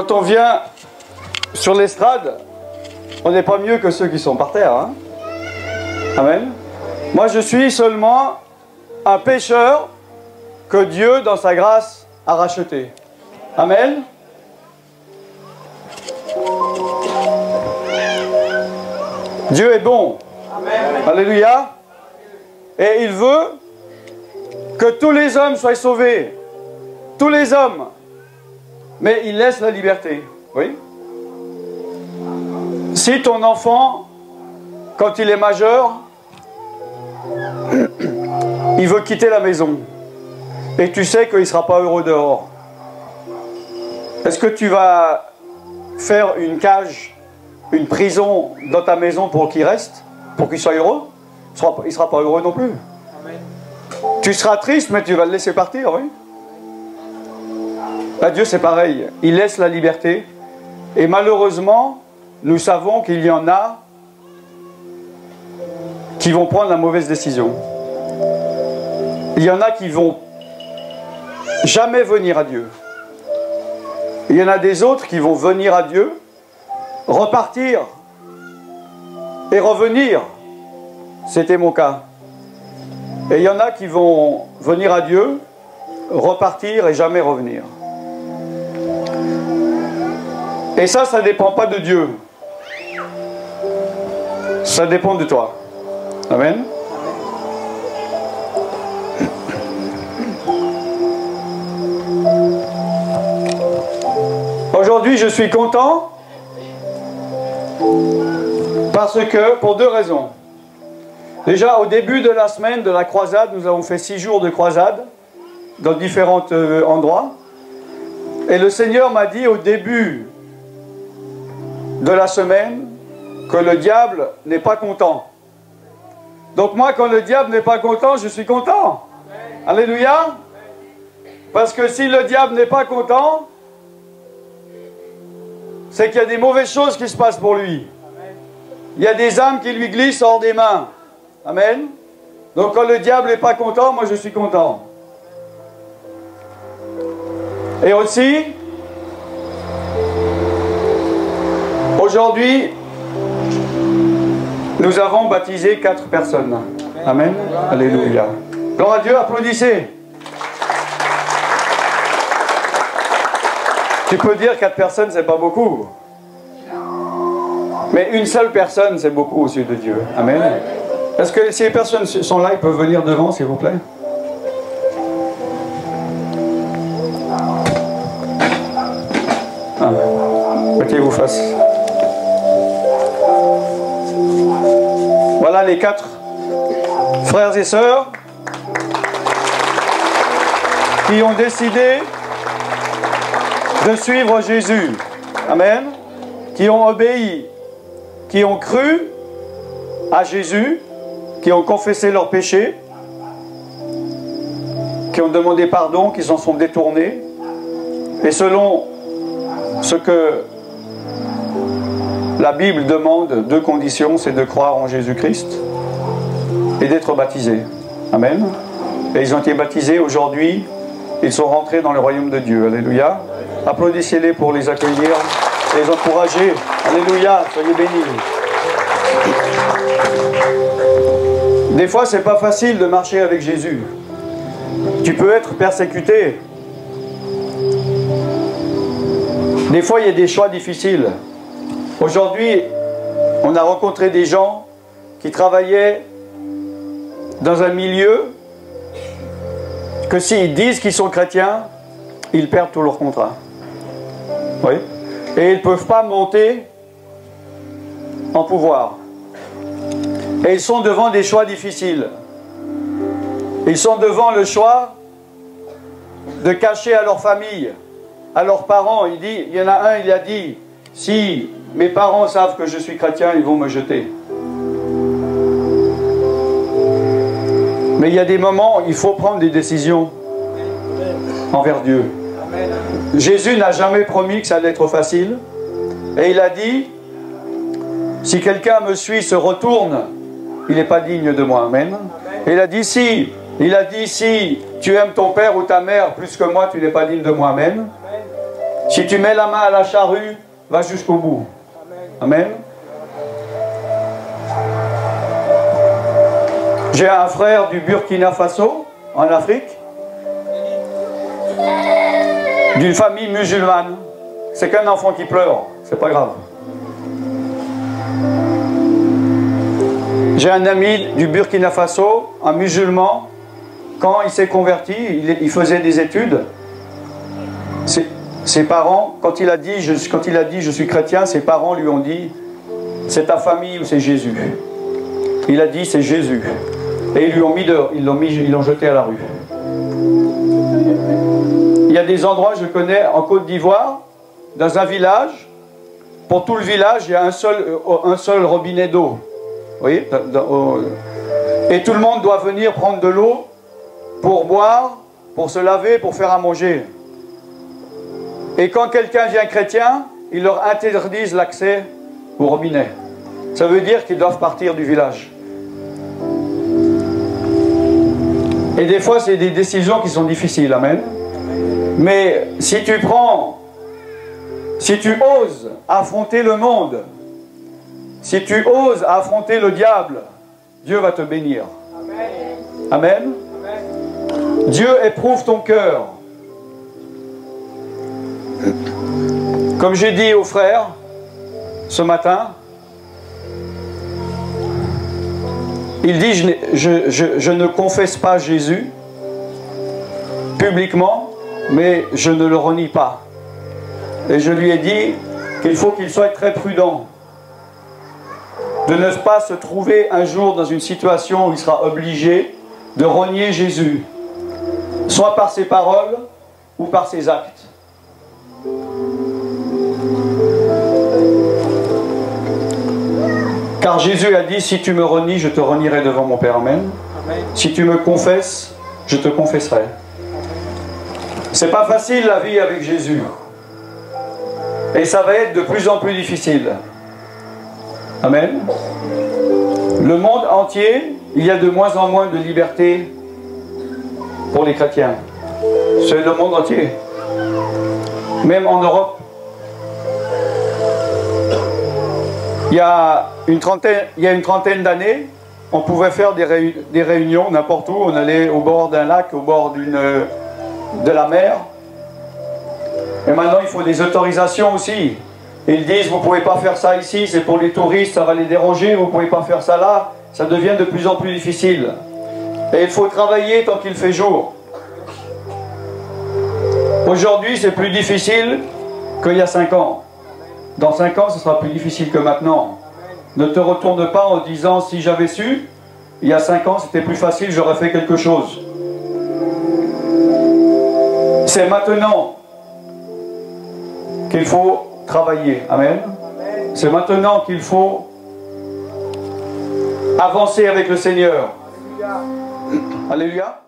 Quand on vient sur l'estrade, on n'est pas mieux que ceux qui sont par terre. Hein? Amen. Moi, je suis seulement un pécheur que Dieu, dans sa grâce, a racheté. Amen. Dieu est bon. Amen. Alléluia. Et il veut que tous les hommes soient sauvés. Tous les hommes. Mais il laisse la liberté. Oui. Si ton enfant, quand il est majeur, il veut quitter la maison, et tu sais qu'il ne sera pas heureux dehors, est-ce que tu vas faire une cage, une prison dans ta maison pour qu'il reste, pour qu'il soit heureux? Il ne sera pas heureux non plus. Amen. Tu seras triste, mais tu vas le laisser partir, oui. Là, Dieu, c'est pareil. Il laisse la liberté. Et malheureusement, nous savons qu'il y en a qui vont prendre la mauvaise décision. Il y en a qui vont jamais venir à Dieu. Il y en a des autres qui vont venir à Dieu, repartir et revenir. C'était mon cas. Et il y en a qui vont venir à Dieu, repartir et jamais revenir. Et ça ne dépend pas de Dieu. Ça dépend de toi. Amen. Aujourd'hui, je suis content parce que, pour deux raisons. Déjà, au début de la semaine de la croisade, nous avons fait 6 jours de croisade dans différents endroits. Et le Seigneur m'a dit au début de la semaine que le diable n'est pas content. Donc moi, quand le diable n'est pas content, je suis content. Amen. Alléluia. Parce que si le diable n'est pas content, c'est qu'il y a des mauvaises choses qui se passent pour lui. Amen. Il y a des âmes qui lui glissent hors des mains. Amen. Donc quand le diable n'est pas content, moi je suis content. Et aussi, aujourd'hui, nous avons baptisé 4 personnes. Amen. Alléluia. Gloire à Dieu, applaudissez. Tu peux dire 4 personnes, c'est pas beaucoup. Mais une seule personne, c'est beaucoup aux yeux de Dieu. Amen. Est-ce que si les personnes sont là, ils peuvent venir devant, s'il vous plaît? Mettez-vous face. Voilà les 4 frères et sœurs qui ont décidé de suivre Jésus. Amen. Qui ont obéi, qui ont cru à Jésus, qui ont confessé leurs péchés, qui ont demandé pardon, qui s'en sont détournés. Et selon ce que la Bible demande, 2 conditions, c'est de croire en Jésus-Christ et d'être baptisé. Amen. Et ils ont été baptisés aujourd'hui, ils sont rentrés dans le royaume de Dieu. Alléluia. Applaudissez-les pour les accueillir et les encourager. Alléluia, soyez bénis. Des fois, c'est pas facile de marcher avec Jésus. Tu peux être persécuté. Des fois, il y a des choix difficiles. Aujourd'hui, on a rencontré des gens qui travaillaient dans un milieu que s'ils disent qu'ils sont chrétiens, ils perdent tout leur contrat. Oui. Et ils ne peuvent pas monter en pouvoir. Et ils sont devant des choix difficiles. Ils sont devant le choix de cacher à leur famille, à leurs parents. Il y en a un, il a dit, si mes parents savent que je suis chrétien, ils vont me jeter. Mais il y a des moments où il faut prendre des décisions envers Dieu. Jésus n'a jamais promis que ça allait être facile. Et il a dit, si quelqu'un me suit, se retourne, il n'est pas digne de moi. Amen. Et il a dit, si tu aimes ton père ou ta mère plus que moi, tu n'es pas digne de moi. Amen. Si tu mets la main à la charrue, va jusqu'au bout. Amen. J'ai un frère du Burkina Faso, en Afrique, d'une famille musulmane. C'est qu'un enfant qui pleure, c'est pas grave. J'ai un ami du Burkina Faso, un musulman. Quand il s'est converti, il faisait des études. Ses parents, quand il a dit je suis chrétien, ses parents lui ont dit c'est ta famille ou c'est Jésus. Il a dit c'est Jésus. Et ils lui ont mis dehors, ils l'ont jeté à la rue. Il y a des endroits, je connais, en Côte d'Ivoire, dans un village, pour tout le village, il y a un seul robinet d'eau. Vous voyez? Et tout le monde doit venir prendre de l'eau pour boire, pour se laver, pour faire à manger. Et quand quelqu'un vient chrétien, ils leur interdisent l'accès au robinet. Ça veut dire qu'ils doivent partir du village. Et des fois, c'est des décisions qui sont difficiles, amen. Mais si tu oses affronter le monde, si tu oses affronter le diable, Dieu va te bénir. Amen. Dieu éprouve ton cœur. Comme j'ai dit aux frères ce matin, il dit je ne confesse pas Jésus publiquement, mais je ne le renie pas. Et je lui ai dit qu'il faut qu'il soit très prudent de ne pas se trouver un jour dans une situation où il sera obligé de renier Jésus, soit par ses paroles ou par ses actes. Car Jésus a dit, si tu me renies, je te renierai devant mon Père. Amen. Amen. Si tu me confesses, je te confesserai. C'est pas facile la vie avec Jésus. Et ça va être de plus en plus difficile. Amen. Le monde entier, il y a de moins en moins de liberté pour les chrétiens. C'est le monde entier. Même en Europe. Il y a une trentaine d'années, on pouvait faire des réunions n'importe où. On allait au bord d'un lac, au bord de la mer. Et maintenant, il faut des autorisations aussi. Ils disent, vous ne pouvez pas faire ça ici, c'est pour les touristes, ça va les déranger, vous ne pouvez pas faire ça là. Ça devient de plus en plus difficile. Et il faut travailler tant qu'il fait jour. Aujourd'hui, c'est plus difficile qu'il y a 5 ans. Dans 5 ans, ce sera plus difficile que maintenant. Ne te retourne pas en disant, si j'avais su, il y a 5 ans, c'était plus facile, j'aurais fait quelque chose. C'est maintenant qu'il faut travailler. Amen. C'est maintenant qu'il faut avancer avec le Seigneur. Alléluia.